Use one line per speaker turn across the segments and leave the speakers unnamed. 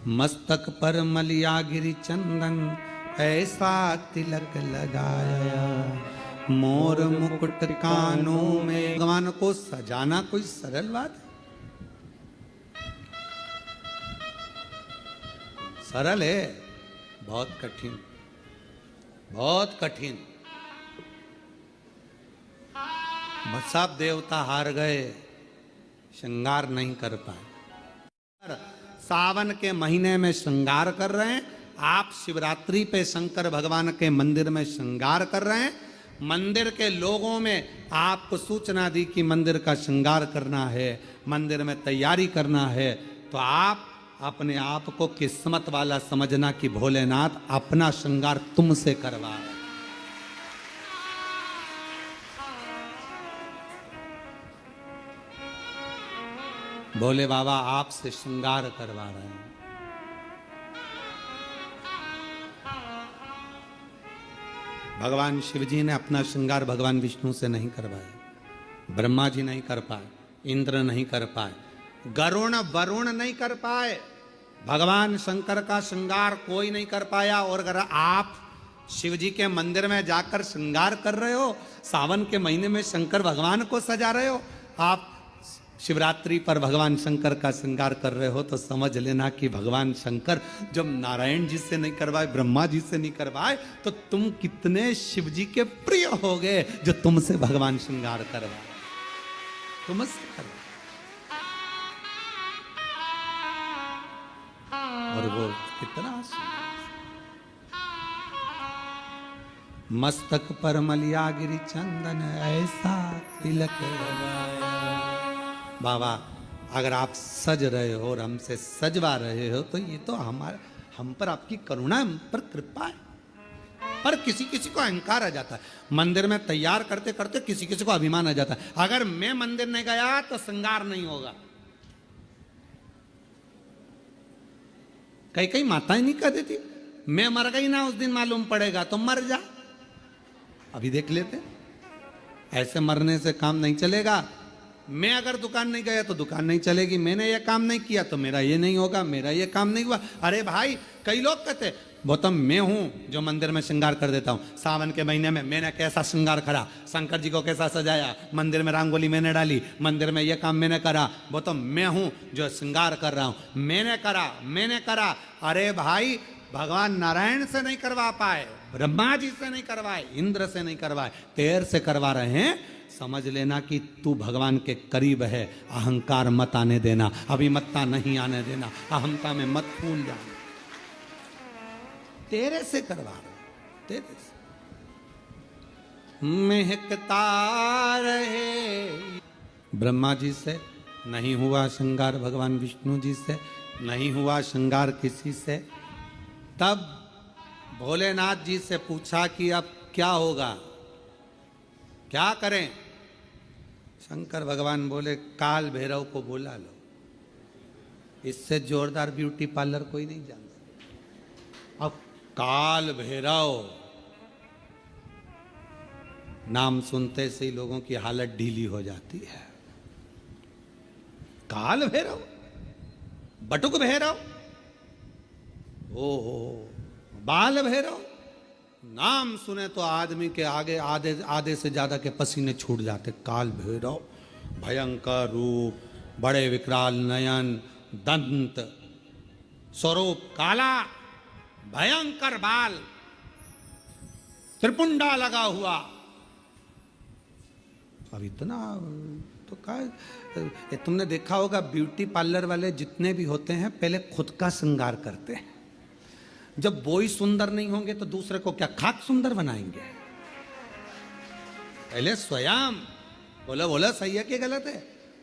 मस्तक पर मलिया गिरी चंदन, ऐसा तिलक लगाया, मोर मुकुट कानों में। भगवान को सजाना कोई सरल बात है? सरल है? बहुत कठिन, बहुत कठिन। सब देवता हार गए, श्रृंगार नहीं कर पाए। सावन के महीने में श्रृंगार कर रहे हैं। आप शिवरात्रि पे शंकर भगवान के मंदिर में श्रृंगार कर रहे हैं। मंदिर के लोगों में आपको सूचना दी कि मंदिर का श्रृंगार करना है, मंदिर में तैयारी करना है, तो आप अपने आप को किस्मत वाला समझना कि भोलेनाथ अपना श्रृंगार तुमसे करवा रहे हैं। भोले बाबा आपसे श्रृंगार करवा रहे हैं। भगवान शिव जी ने अपना श्रृंगार भगवान विष्णु से नहीं करवाया, ब्रह्मा जी नहीं कर पाए, इंद्र नहीं कर पाए, गरुण वरुण नहीं कर पाए, भगवान शंकर का श्रृंगार कोई नहीं कर पाया। और अगर आप शिव जी के मंदिर में जाकर श्रृंगार कर रहे हो, सावन के महीने में शंकर भगवान को सजा रहे हो, आप शिवरात्रि पर भगवान शंकर का श्रृंगार कर रहे हो, तो समझ लेना कि भगवान शंकर जब नारायण जी से नहीं करवाए, ब्रह्मा जी से नहीं करवाए, तो तुम कितने शिव जी के प्रिय हो गए जो तुमसे भगवान श्रृंगार करवाए, तुमसे करवाए। और वो कितना मस्तक पर मलिया गिरी चंदन, ऐसा तिलक लगाया। बाबा अगर आप सज रहे हो और हमसे सजवा रहे हो, तो ये तो हम पर आपकी करुणा, हम पर कृपा है। पर किसी किसी को अहंकार आ जाता है। मंदिर में तैयार करते करते किसी किसी को अभिमान आ जाता है, अगर मैं मंदिर नहीं गया तो श्रृंगार नहीं होगा। कई कई माताएं नहीं कह देती, मैं मर गई ना उस दिन मालूम पड़ेगा, तो मर जा। अभी देख लेते, ऐसे मरने से काम नहीं चलेगा। मैं अगर दुकान नहीं गया तो दुकान नहीं चलेगी, मैंने ये काम नहीं किया तो मेरा ये नहीं होगा, मेरा ये काम नहीं हुआ। अरे भाई, कई लोग कहते गौतम मैं हूं जो मंदिर में श्रृंगार कर देता हूं। सावन के महीने में मैंने कैसा श्रृंगार करा, शंकर जी को कैसा सजाया, मंदिर में रंगोली मैंने डाली, मंदिर में यह काम मैंने करा। गौतम मैं हूं जो श्रृंगार कर रहा हूं, मैंने करा। अरे भाई, भगवान नारायण से नहीं करवा पाए, ब्रह्मा जी से नहीं करवाए, इंद्र से नहीं करवाए, तेर से करवा रहे हैं। समझ लेना कि तू भगवान के करीब है। अहंकार मत आने देना, अभिमत्ता नहीं आने देना, अहमता में मत फूल जाना। तेरे से करवा रहे, तेरे से महकता रहे। ब्रह्मा जी से नहीं हुआ श्रृंगार, भगवान विष्णु जी से नहीं हुआ श्रृंगार किसी से। तब भोलेनाथ जी से पूछा कि अब क्या होगा, क्या करें। शंकर भगवान बोले काल भैरव को बुला लो, इससे जोरदार ब्यूटी पार्लर कोई नहीं जानता। अब काल भैरव नाम सुनते से ही लोगों की हालत ढीली हो जाती है। काल भैरव, बटुक भैरव, ओहो बाल भैरव, नाम सुने तो आदमी के आगे आधे से ज्यादा के पसीने छूट जाते। काल भैरव, भयंकर रूप, बड़े विकराल नयन, दंत, स्वरूप काला, भयंकर बाल, त्रिपुंडा लगा हुआ। अब इतना तो क्या, तुमने देखा होगा ब्यूटी पार्लर वाले जितने भी होते हैं पहले खुद का श्रृंगार करते हैं। जब वो ही सुंदर नहीं होंगे तो दूसरे को क्या खाक सुंदर बनाएंगे। पहले स्वयं बोला सही है कि गलत है,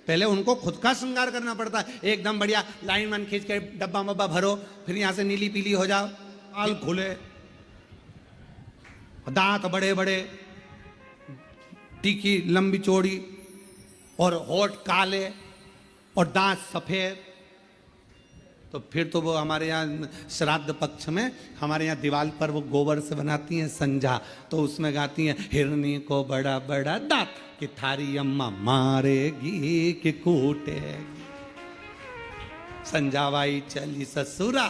पहले उनको खुद का श्रृंगार करना पड़ता है। एकदम बढ़िया लाइन वन खींच के डब्बा मब्बा भरो, फिर यहां से नीली पीली हो जाओ, बाल खुले, दांत बड़े बड़े, टीकी लंबी चौड़ी, और होठ काले और दांत सफेद। तो फिर तो वो हमारे यहाँ श्राद्ध पक्ष में हमारे यहाँ दीवार पर वो गोबर से बनाती हैं संजा, तो उसमें गाती हैं हिरनी को बड़ा बड़ा दांत कि थारी अम्मा मारेगी कि कूटेगी। संजाबाई चली ससुरा।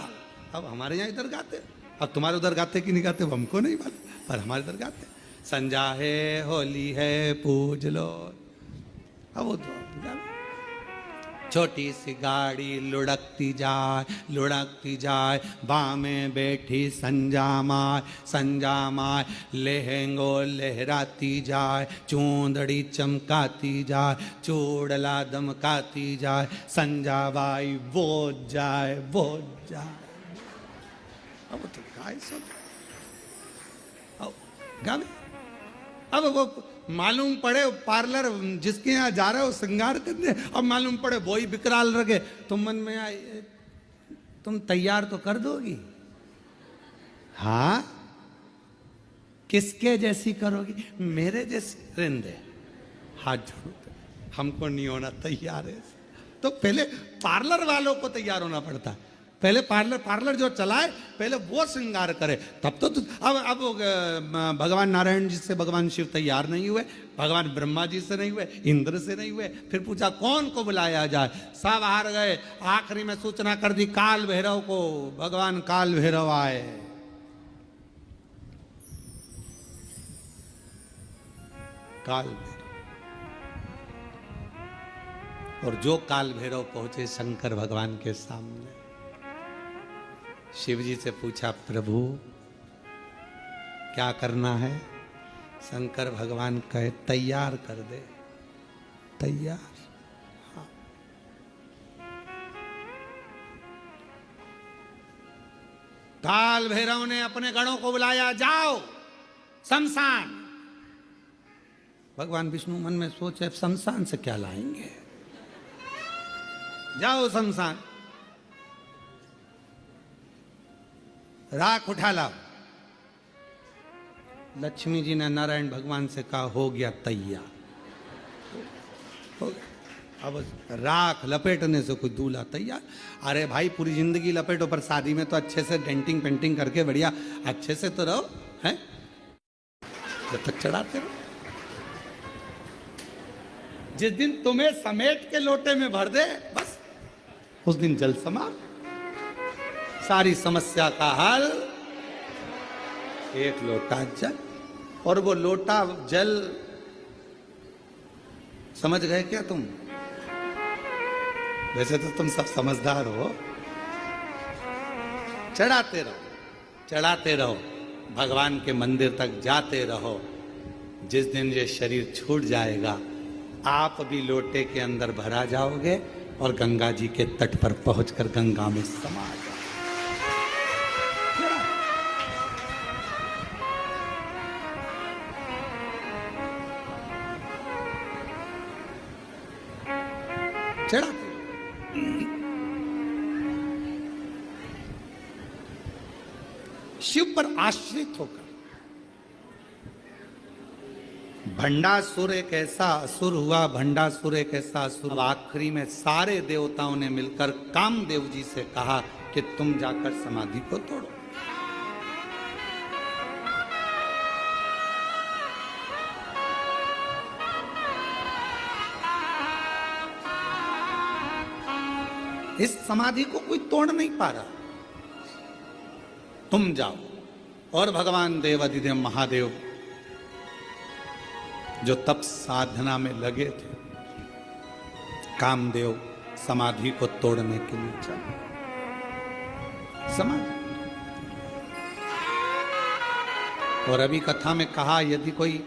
अब हमारे यहाँ इधर गाते, अब तुम्हारे उधर गाते कि नहीं गाते वो हमको नहीं मालूम, पर हमारे इधर गाते। संजा है होली है पूज लो। अब वो तो छोटी सी गाड़ी लुढ़कती जाए, बाँ में बैठी संजा माय लहंगो लहराती जाए, चूंदड़ी चमकाती जाए, चूड़ला दमकाती जाए, संजा बाई वो जाए। अब तो गाय सब गावे। अब वो मालूम पड़े पार्लर जिसके यहाँ जा रहे हो श्रृंगार करने, अब मालूम पड़े वो ही विकराल रखे, तुम मन में आए तुम तैयार तो कर दोगी? हाँ, किसके जैसी करोगी? मेरे जैसी रिंदे हाथ जोड़ो, हमको नहीं होना तैयार है। तो पहले पार्लर वालों को तैयार होना पड़ता है। पहले पार्लर जो चलाए पहले वो श्रृंगार करे, तब तो अब भगवान नारायण जी से भगवान शिव तैयार नहीं हुए, भगवान ब्रह्मा जी से नहीं हुए, इंद्र से नहीं हुए, फिर पूछा कौन को बुलाया जाए, सब हार गए। आखिरी में सूचना कर दी काल भैरव को, भगवान काल भैरव आए। काल भैरव, और जो काल भैरव पहुंचे शंकर भगवान के सामने, शिव जी से पूछा प्रभु क्या करना है? शंकर भगवान कहे तैयार कर दे। तैयार? हाँ। काल भैरव ने अपने गणों को बुलाया, जाओ शमशान। भगवान विष्णु मन में सोचे शमशान से क्या लाएंगे, जाओ शमशान, राख उठा लाओ। लक्ष्मी जी ने नारायण भगवान से कहा हो गया तैयार, हो गया। अब राख लपेटने से कोई दूल्हा तैयार। अरे भाई पूरी जिंदगी लपेटो, पर शादी में तो अच्छे से डेंटिंग पेंटिंग करके बढ़िया अच्छे से तो रहो, हैं? जब तक चढ़ाते रहो। जिस दिन तुम्हें समेट के लोटे में भर दे बस उस दिन जल समाप्त, सारी समस्या का हल एक लोटा जल। और वो लोटा जल समझ गए क्या तुम? वैसे तो तुम सब समझदार हो। चढ़ाते रहो, भगवान के मंदिर तक जाते रहो। जिस दिन ये शरीर छूट जाएगा आप भी लोटे के अंदर भरा जाओगे और गंगा जी के तट पर पहुंचकर गंगा में समा जाओगे। चढ़ा शिव पर आश्रित होकर। भंडासुर एक ऐसा असुर हुआ, भंडासुर एक ऐसा असुर। अब आखिरी में सारे देवताओं ने मिलकर कामदेव जी से कहा कि तुम जाकर समाधि को तोड़ो। इस समाधि को कोई तोड़ नहीं पा रहा, तुम जाओ। और भगवान देवाधिदेव महादेव जो तप साधना में लगे थे, कामदेव समाधि को तोड़ने के लिए चले। समाधि, और अभी कथा में कहा यदि कोई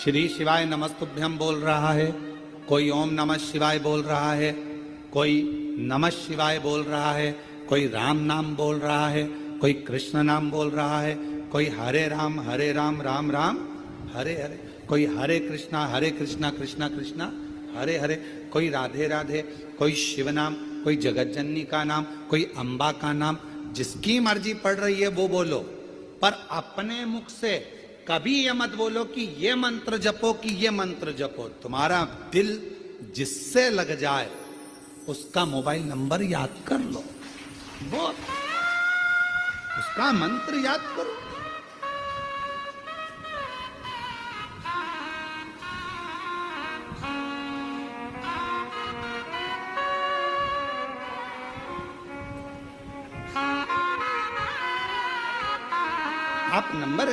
श्री शिवाय नमस्तुभ्यं बोल रहा है, कोई ओम नमः शिवाय बोल रहा है, कोई नमः शिवाय बोल रहा है, कोई राम नाम बोल रहा है, कोई कृष्ण नाम बोल रहा है, कोई हरे राम राम राम हरे हरे, कोई हरे कृष्णा कृष्णा कृष्णा हरे हरे, कोई राधे राधे, कोई शिव नाम, कोई जगतजननी का नाम, कोई अम्बा का नाम, जिसकी मर्जी पड़ रही है वो बोलो। पर अपने मुख से कभी ये मत बोलो कि ये मंत्र जपो कि ये मंत्र जपो। तुम्हारा दिल जिससे लग जाए उसका मोबाइल नंबर याद कर लो, वो उसका मंत्र याद करो। आप नंबर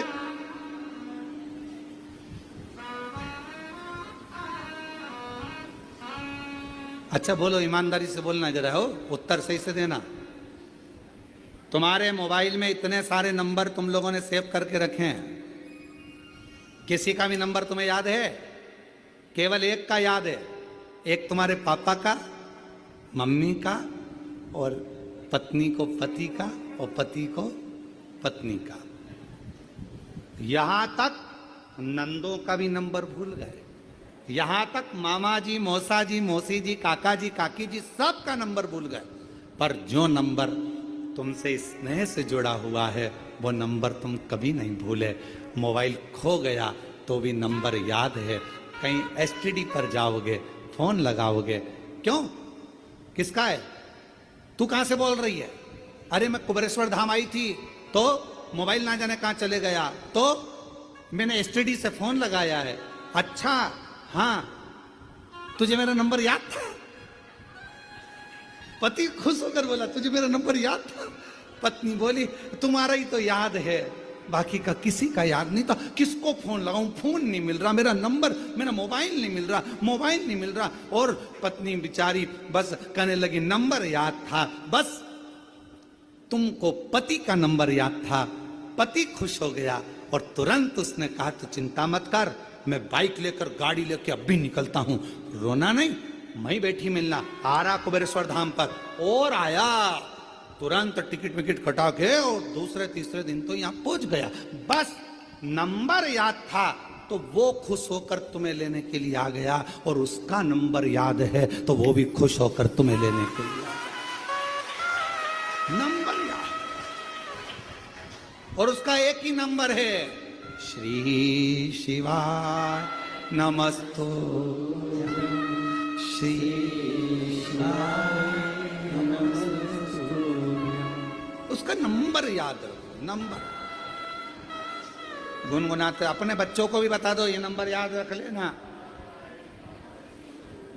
अच्छा बोलो, ईमानदारी से बोलना जरा, हो उत्तर सही से देना। तुम्हारे मोबाइल में इतने सारे नंबर तुम लोगों ने सेव करके रखे हैं, किसी का भी नंबर तुम्हें याद है? केवल एक का याद है, एक तुम्हारे पापा का, मम्मी का, और पत्नी को पति का, और पति को पत्नी का। यहां तक नंदों का भी नंबर भूल गए, यहां तक मामा जी, मौसा जी, मौसी जी, काका जी, काकी जी, सब का नंबर भूल गए। पर जो नंबर तुमसे स्नेह से जुड़ा हुआ है वो नंबर तुम कभी नहीं भूले। मोबाइल खो गया तो भी नंबर याद है। कहीं एसटीडी पर जाओगे, फोन लगाओगे, क्यों, किसका है? तू कहां से बोल रही है? अरे मैं कुबेरेश्वर धाम आई थी तो मोबाइल ना जाने कहां चले गया, तो मैंने एसटीडी से फोन लगाया है। अच्छा हाँ, तुझे मेरा नंबर याद था? पति खुश होकर बोला तुझे मेरा नंबर याद था? पत्नी बोली तुम्हारा ही तो याद है, बाकी का किसी का याद नहीं था। किसको फोन लगाऊं, फोन नहीं मिल रहा, मेरा नंबर, मेरा मोबाइल नहीं मिल रहा, मोबाइल नहीं मिल रहा। और पत्नी बेचारी बस कहने लगी नंबर याद था, बस तुमको पति का नंबर याद था। पति खुश हो गया और तुरंत उसने कहा तू चिंता मत कर, मैं बाइक लेकर, गाड़ी लेकर अभी निकलता हूं। रोना नहीं, मैं बैठी मिलना, आ रहा कुबेरेश्वर धाम पर। और आया, तुरंत टिकट विकेट कटा के और दूसरे तीसरे दिन तो यहां पहुंच गया। बस नंबर याद था तो वो खुश होकर तुम्हें लेने के लिए आ गया, और उसका नंबर याद है तो वो भी खुश होकर तुम्हें लेने के लिए आ गया। नंबर याद, और उसका एक ही नंबर है, श्री शिवाय नमस्तो, श्री शिवाय नमस्तो। उसका नंबर याद रखो, नंबर गुनगुनाते। अपने बच्चों को भी बता दो ये नंबर याद रख लेना,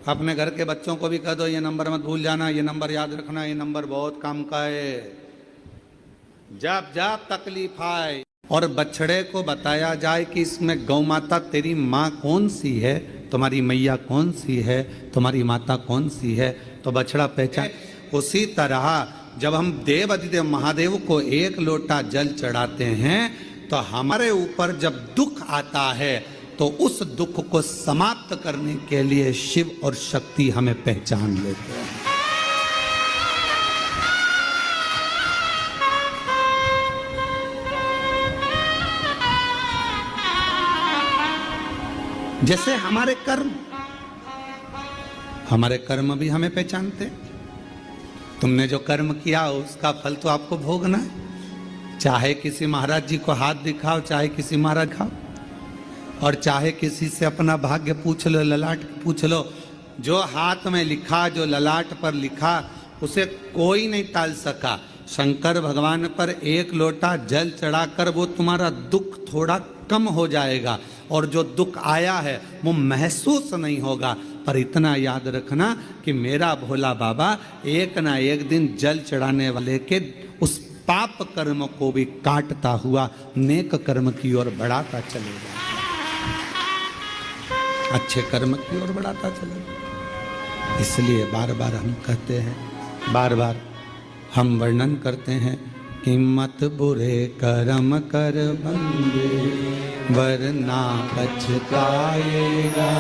अपने घर के बच्चों को भी कह दो ये नंबर मत भूल जाना, ये नंबर याद रखना, ये नंबर बहुत काम का है। जब जब तकलीफ आए और बछड़े को बताया जाए कि इसमें गौ माता तेरी माँ कौन सी है, तुम्हारी मैया कौन सी है, तुम्हारी माता कौन सी है, तो बछड़ा पहचान। उसी तरह जब हम देव अधिदेव महादेव को एक लोटा जल चढ़ाते हैं तो हमारे ऊपर जब दुख आता है तो उस दुख को समाप्त करने के लिए शिव और शक्ति हमें पहचान लेते हैं। जैसे हमारे कर्म भी हमें पहचानते। तुमने जो कर्म किया उसका फल तो आपको भोगना है। चाहे किसी महाराज जी को हाथ दिखाओ, चाहे किसी महाराज खाओ, और चाहे किसी से अपना भाग्य पूछ लो, ललाट पूछ लो, जो हाथ में लिखा, जो ललाट पर लिखा, उसे कोई नहीं टाल सका। शंकर भगवान पर एक लोटा जल चढ़ाकर वो तुम्हारा दुख थोड़ा कम हो जाएगा, और जो दुख आया है वो महसूस नहीं होगा। पर इतना याद रखना कि मेरा भोला बाबा एक ना एक दिन जल चढ़ाने वाले के उस पाप कर्म को भी काटता हुआ नेक कर्म की ओर बढ़ाता चलेगा, अच्छे कर्म की ओर बढ़ाता चलेगा। इसलिए बार बार हम कहते हैं, बार बार हम वर्णन करते हैं कि मत बुरे कर्म कर बंदे वरना पछताएगा।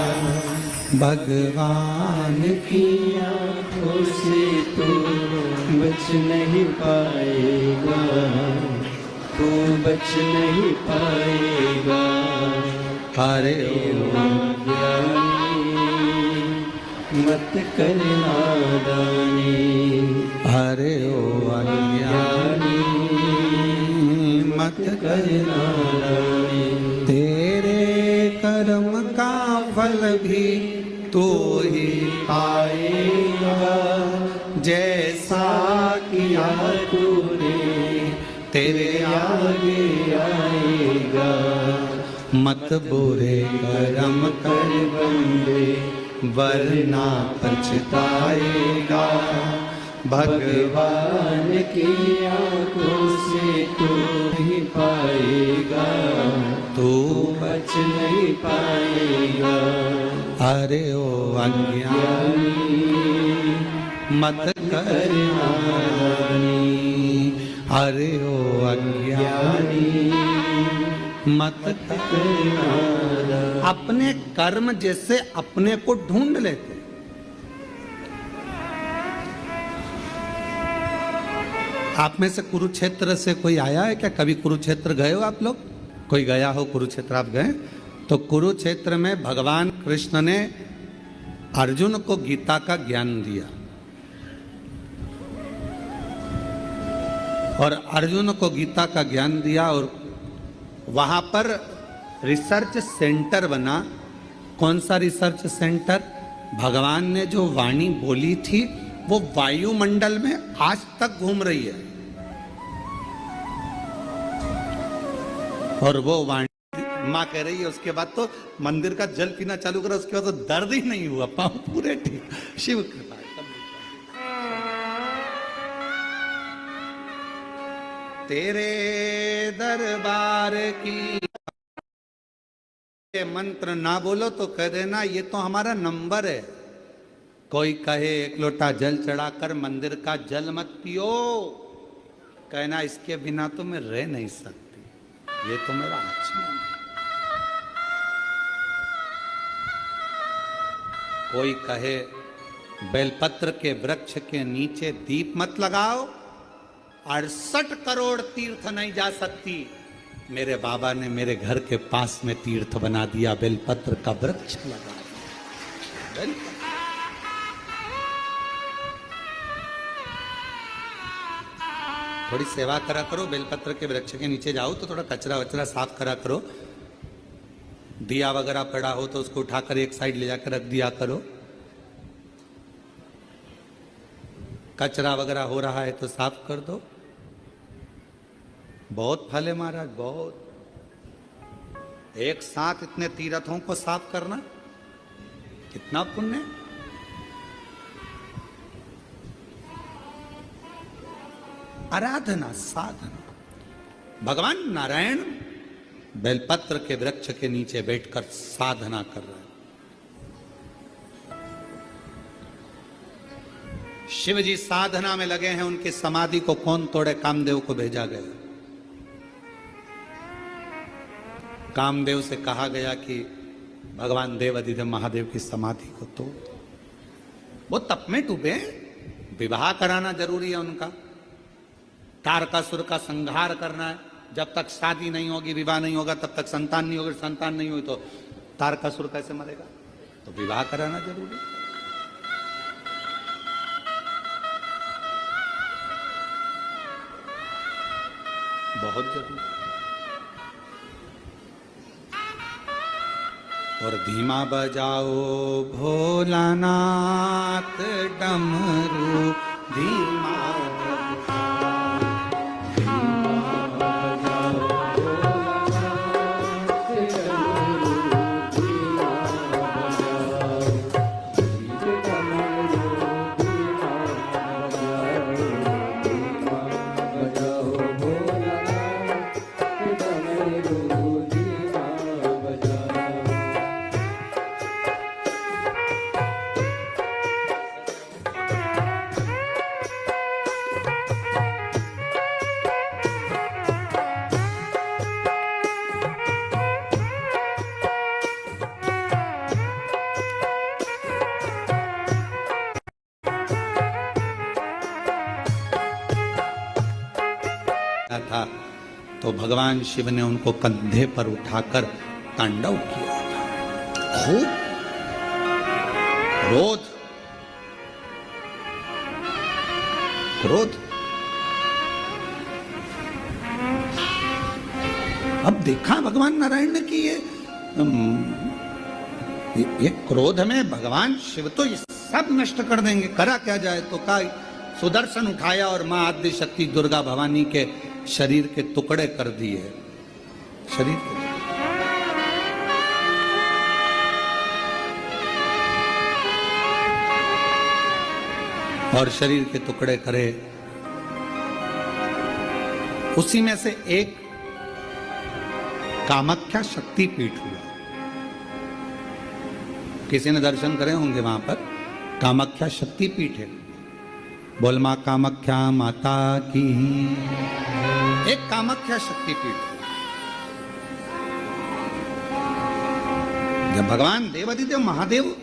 भगवान की आंखों से तो बच नहीं पाएगा, तो बच नहीं पाएगा। अरे ओ ज्ञानी मत कर नादानी, अरे ओ अज्ञानी मत कर नादानी। तेरे कर्म का फल भी तू ही पाएगा, जैसा किया तूने तेरे आगे आएगा। मत बुरे कर्म कर बंदे वरना पछताएगा। भगवान
की आंखों से तू नहीं पाएगा,
तू
बच नहीं पाएगा।
अरे ओ अज्ञानी मत कर नादानी, अरे ओ अज्ञानी मत कर नादानी। अपने कर्म जैसे अपने को ढूंढ लेते। आप में से कुरुक्षेत्र से कोई आया है क्या? कभी कुरुक्षेत्र गए हो आप लोग? कोई गया हो कुरुक्षेत्र? आप गए? तो कुरुक्षेत्र में भगवान कृष्ण ने अर्जुन को गीता का ज्ञान दिया और अर्जुन को गीता का ज्ञान दिया और वहां पर रिसर्च सेंटर बना। कौन सा रिसर्च सेंटर? भगवान ने जो वाणी बोली थी वो वायुमंडल में आज तक घूम रही है और वो वाणी माँ कह रही है उसके बाद तो मंदिर का जल पीना चालू करा, उसके बाद तो दर्द ही नहीं हुआ, पांव पूरे ठीक। शिव कृपा। तेरे दरबार की मंत्र ना बोलो तो कह देना ये तो हमारा नंबर है। कोई कहे एक लोटा जल चढ़ाकर मंदिर का जल मत पियो, कहना इसके बिना तो मैं रह नहीं सकती, ये तो मेरा आचमन है। कोई कहे बेलपत्र के वृक्ष के नीचे दीप मत लगाओ, 68 करोड़ तीर्थ नहीं जा सकती। मेरे बाबा ने मेरे घर के पास में तीर्थ बना दिया, बेलपत्र का वृक्ष लगा दिया। थोड़ी सेवा करा करो, बेलपत्र के वृक्ष के नीचे जाओ तो थोड़ा कचरा वचरा साफ करा करो। दिया वगैरह पड़ा हो तो उसको उठाकर एक साइड ले जाकर रख दिया करो। कचरा वगैरह हो रहा है तो साफ कर दो। बहुत फल है महाराज, बहुत। एक साथ इतने तीर्थों को साफ करना कितना पुण्य। आराधना, साधना। भगवान नारायण बेलपत्र के वृक्ष के नीचे बैठकर साधना कर रहे हैं। शिव जी साधना में लगे हैं। उनकी समाधि को कौन तोड़े? कामदेव को भेजा गया। कामदेव से कहा गया कि भगवान देवाधिदेव महादेव की समाधि को तोड़। वो तप में डूबे, विवाह कराना जरूरी है उनका। तारकासुर का संहार करना है। जब तक शादी नहीं होगी, विवाह नहीं होगा, तब तक संतान नहीं होगी। संतान नहीं हुई तो तारकासुर कैसे मरेगा? तो विवाह कराना जरूरी। बहुत जरूरी। और धीमा बजाओ भोलानाथ डमरू, धीमा था तो भगवान शिव ने उनको कंधे पर उठाकर तांडव किया था। खूब क्रोध, क्रोध। अब देखा भगवान नारायण ने कि ये क्रोध में भगवान शिव तो ये सब नष्ट कर देंगे। करा क्या जाए? तो का सुदर्शन उठाया और मां आद्य शक्ति दुर्गा भवानी के शरीर के टुकड़े कर दिए। शरीर के और शरीर के टुकड़े करे। उसी में से एक कामाख्या शक्तिपीठ हुआ। किसी ने दर्शन करे होंगे वहां पर, कामाख्या शक्तिपीठ है। बोल मां कामाख्या माता की। एक कामाख्या शक्तिपीठ। जब भगवान देवादिदेव महादेव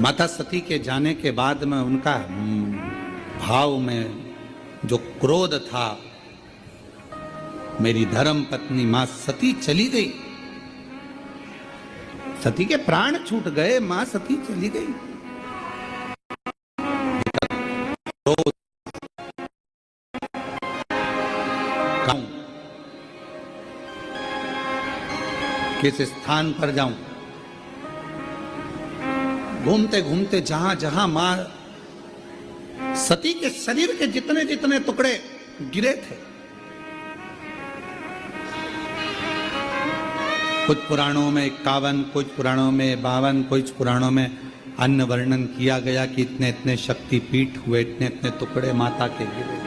माता सती के जाने के बाद में उनका भाव में जो क्रोध था, मेरी धर्म पत्नी मां सती चली गई, सती के प्राण छूट गए, मां सती चली गई। किस स्थान पर जाऊं, घूमते घूमते जहां जहां मां सती के शरीर के जितने जितने टुकड़े गिरे थे, कुछ पुराणों में 51, कुछ पुराणों में 52, कुछ पुराणों में अन्य वर्णन किया गया कि इतने इतने शक्तिपीठ हुए, इतने इतने टुकड़े माता के गिरे।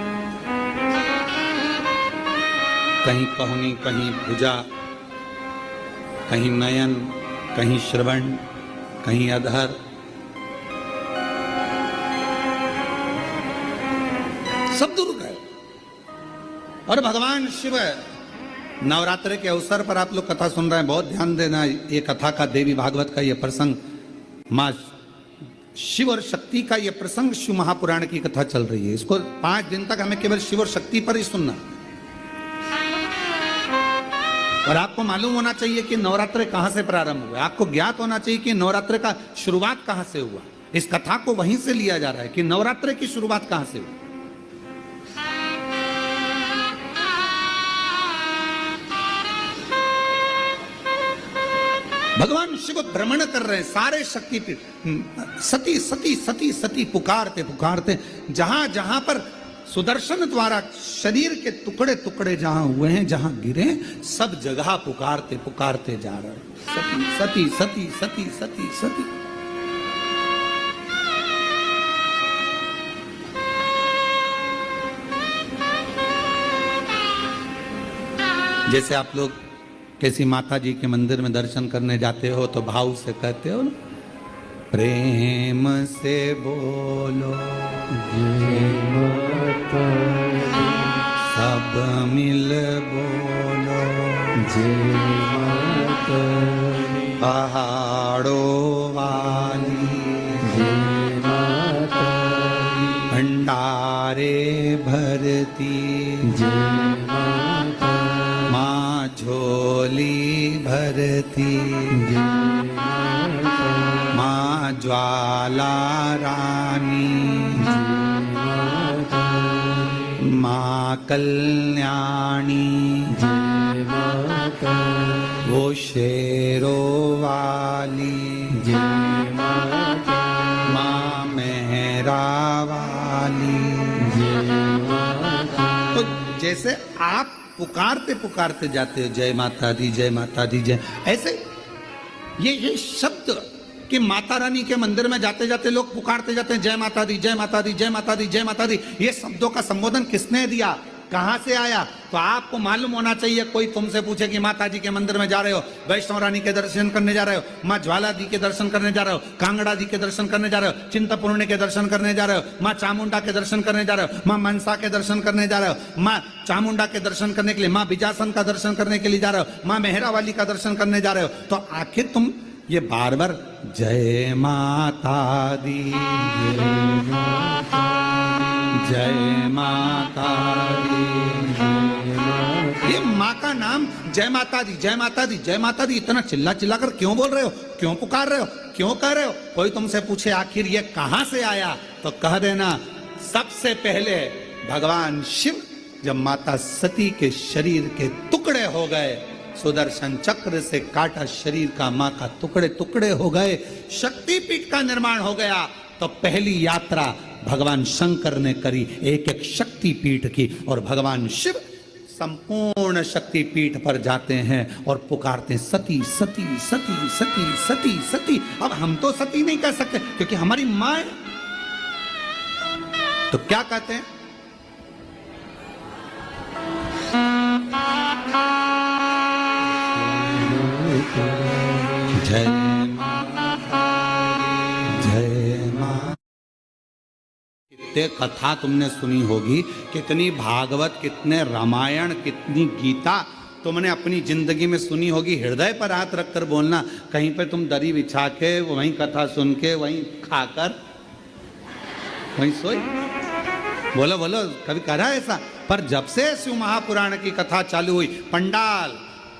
कहीं पहुनी, कहीं भुजा, कहीं नयन, कहीं श्रवण, कहीं अधर। सब दूर गए। और भगवान शिव, नवरात्र के अवसर पर आप लोग कथा सुन रहे हैं, बहुत ध्यान देना। ये कथा का, देवी भागवत का ये प्रसंग, मां शिव और शक्ति का ये प्रसंग शिव महापुराण की कथा चल रही है। इसको 5 दिन तक हमें केवल शिव और शक्ति पर ही सुनना। और आपको मालूम होना चाहिए कि नवरात्र कहां से प्रारंभ हुआ। आपको ज्ञात होना चाहिए कि नवरात्र का शुरुआत कहां से हुआ। इस कथा को वहीं से लिया जा रहा है कि नवरात्र की शुरुआत कहां से हुई। भगवान शिव भ्रमण कर रहे हैं सारे शक्तिपीठ। सती सती सती सती पुकारते पुकारते जहां जहां पर सुदर्शन द्वारा शरीर के टुकड़े टुकड़े जहां हुए हैं, जहां गिरे, सब जगह पुकारते पुकारते जा रहे हैं। सती सती सती सती सती सती। जैसे आप लोग किसी माता जी के मंदिर में दर्शन करने जाते हो तो भाव से कहते हो ना, प्रेम से बोलो
जय माता,
सब मिल बोलो
जय माता,
पहाड़ों वाली
जय माता,
भंडारे भरती
जय माता,
माँ झोली भरती
जय माता,
माँ ज्वाला रानी
जय माता,
माँ कल्याणी
जय माता,
वो शेरों वाली
जय माता,
माँ मेहरा वाली।
जय माता।
तो जैसे आप पुकारते पुकारते जाते हो जय माता दी, जय माता दी, जय, ऐसे ये शब्द कि माता रानी के मंदिर में जाते जाते लोग पुकारते जाते हैं जय माता दी, जय माता दी, जय माता दी, जय माता दी। ये शब्दों का संबोधन किसने दिया, कहां से आया? तो आपको मालूम होना चाहिए। कोई तुमसे पूछे कि माता जी के मंदिर में जा रहे हो, वैष्णव रानी के दर्शन करने जा रहे हो, माँ ज्वाला दी के दर्शन करने जा रहे हो, कांगड़ा दी के दर्शन करने जा रहे हो, चिंतपूर्णी के दर्शन करने जा रहे हो, माँ चामुंडा के दर्शन करने जा रहे हो, माँ मनसा के दर्शन करने जा रहे हो, माँ चामुंडा के दर्शन करने के लिए, माँ बिजासन का दर्शन करने के लिए जा रहे हो, माँ मेहरा वाली का दर्शन करने जा रहे हो, तो आखिर तुम ये बार बार जय माता दी, जय माता दी, ये माँ का नाम जय माता दी, जय माता दी, जय माता दी इतना चिल्ला चिल्ला कर क्यों बोल रहे हो, क्यों पुकार रहे हो, क्यों कह रहे हो? कोई तुमसे पूछे आखिर ये कहां से आया, तो कह देना सबसे पहले भगवान शिव जब माता सती के शरीर के टुकड़े हो गए, सुदर्शन चक्र से काटा शरीर का मां का टुकड़े टुकड़े हो गए, शक्तिपीठ का निर्माण हो गया, तो पहली यात्रा भगवान शंकर ने करी एक एक शक्तिपीठ की, और भगवान शिव संपूर्ण शक्तिपीठ पर जाते हैं और पुकारते हैं सती सती सती सती सती सती। अब हम तो सती नहीं कह सकते क्योंकि हमारी मां है, तो क्या कहते हैं? जय जय मां। कितने कथा तुमने सुनी होगी, कितनी भागवत, कितने रामायण, कितनी गीता तुमने अपनी जिंदगी में सुनी होगी। हृदय पर हाथ रखकर बोलना, कहीं पे तुम दरी बिछा के वहीं कथा सुन के वहीं खाकर वहीं सोई। बोलो बोलो, कभी करा ऐसा? पर जब से शिव महापुराण की कथा चालू हुई, पंडाल,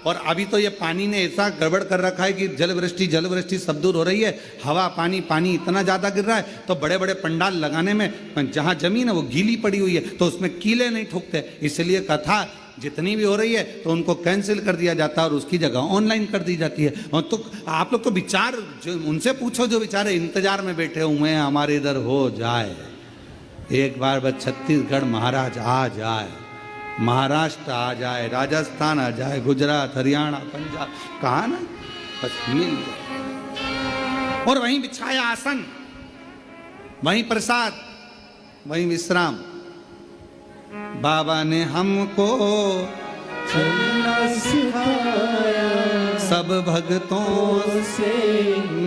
और अभी तो ये पानी ने ऐसा गड़बड़ कर रखा है कि जल वृष्टि सब दूर हो रही है, हवा पानी इतना ज़्यादा गिर रहा है, तो बड़े बड़े पंडाल लगाने में जहाँ जमीन है वो गीली पड़ी हुई है, तो उसमें कीले नहीं ठोकते, इसलिए कथा जितनी भी हो रही है तो उनको कैंसिल कर दिया जाता है और उसकी जगह ऑनलाइन कर दी जाती है। और तो आप लोग तो विचार जो उनसे पूछो जो बेचारे इंतजार में बैठे हुए हैं हमारे इधर हो जाए, एक बार बस छत्तीसगढ़ महाराज आ जाए, महाराष्ट्र आ जाए, राजस्थान आ जाए, गुजरात, हरियाणा, पंजाब, कहा ना, बस मिल जाए। और वहीं बिछाया आसन, वहीं प्रसाद, वहीं विश्राम। बाबा ने हमको
चलना सिखाया,
सब भक्तों
से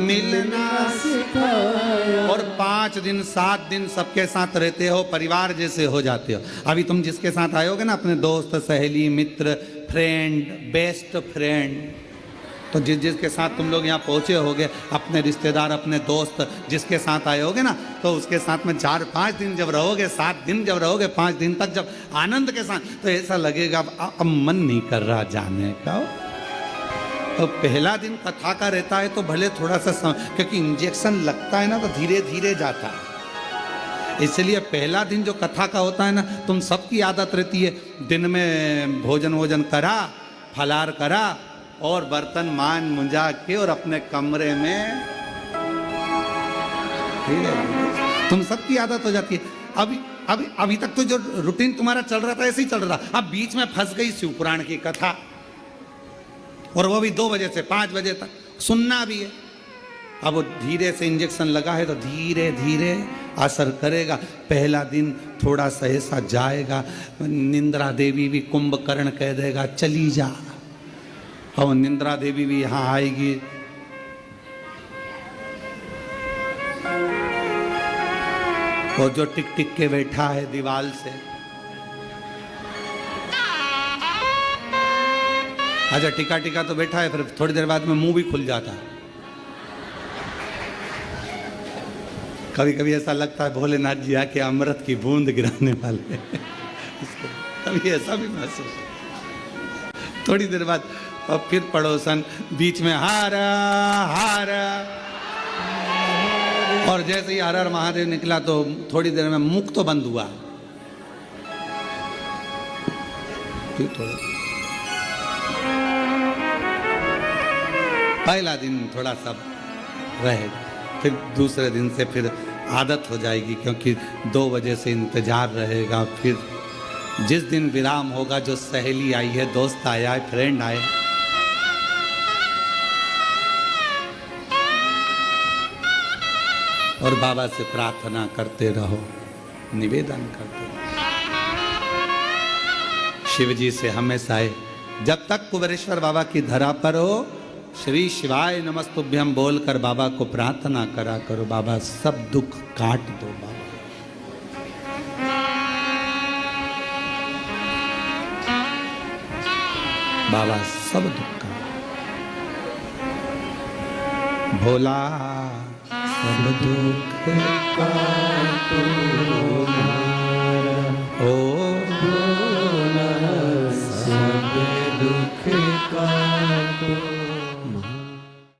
मिलना
सिखाया।
और 5 दिन 7 दिन सबके साथ रहते हो, परिवार जैसे हो जाते हो। अभी तुम जिसके साथ आयोगे ना, अपने दोस्त, सहेली, मित्र, फ्रेंड, बेस्ट फ्रेंड, तो जिसके साथ तुम लोग यहाँ पहुँचे होगे, अपने रिश्तेदार, अपने दोस्त जिसके साथ आए होगे ना, तो उसके साथ में 4-5 दिन जब रहोगे, 7 दिन जब रहोगे, 5 दिन तक जब आनंद के साथ, तो ऐसा लगेगा अब मन नहीं कर रहा जाने का। तो पहला दिन कथा का रहता है तो भले थोड़ा सा क्योंकि इंजेक्शन लगता है ना तो धीरे धीरे जाता है, इसलिए पहला दिन जो कथा का होता है ना, तुम सबकी आदत रहती है दिन में भोजन करा, फलार करा और बर्तन मान मुंजा के और अपने कमरे में, ठीक है, तुम सबकी आदत हो जाती है। अभी तक तो जो रूटीन तुम्हारा चल रहा था ऐसे ही चल रहा था, अब बीच में फंस गई शिव पुराण की कथा, और वो भी 2 बजे से 5 बजे तक सुनना भी है। अब वो धीरे से इंजेक्शन लगा है तो धीरे धीरे असर करेगा। पहला दिन थोड़ा सा ऐसा जाएगा, निंद्रा देवी भी कुंभकर्ण कह देगा चली जा, और निंद्रा देवी भी यहाँ आएगी, और जो टिक टिक के बैठा है दीवाल से, अच्छा टिका तो बैठा है, फिर थोड़ी देर बाद में मुंह भी खुल जाता है। कभी कभी ऐसा लगता है भोलेनाथ जी आके अमृत की बूंद गिराने वाले कभी ऐसा भी महसूस। थोड़ी देर बाद और फिर पड़ोसन बीच में हारा हारा, और जैसे ही हर हर महादेव निकला तो थोड़ी देर में मुख तो बंद हुआ, फिर थोड़ा पहला दिन थोड़ा सा रहेगा, फिर दूसरे दिन से फिर आदत हो जाएगी, क्योंकि 2 बजे से इंतजार रहेगा। फिर जिस दिन विराम होगा, जो सहेली आई है, दोस्त आया है, फ्रेंड आए, और बाबा से प्रार्थना करते रहो, निवेदन करते रहो। शिव जी से हमेशा आए, जब तक कुबेरेश्वर बाबा की धरा पर हो, श्री शिवाय नमस्तुभ्यम बोलकर बाबा को प्रार्थना करा करो, बाबा सब दुख काट दो, बाबा सब दुख काट, भोला सब दुख काटो।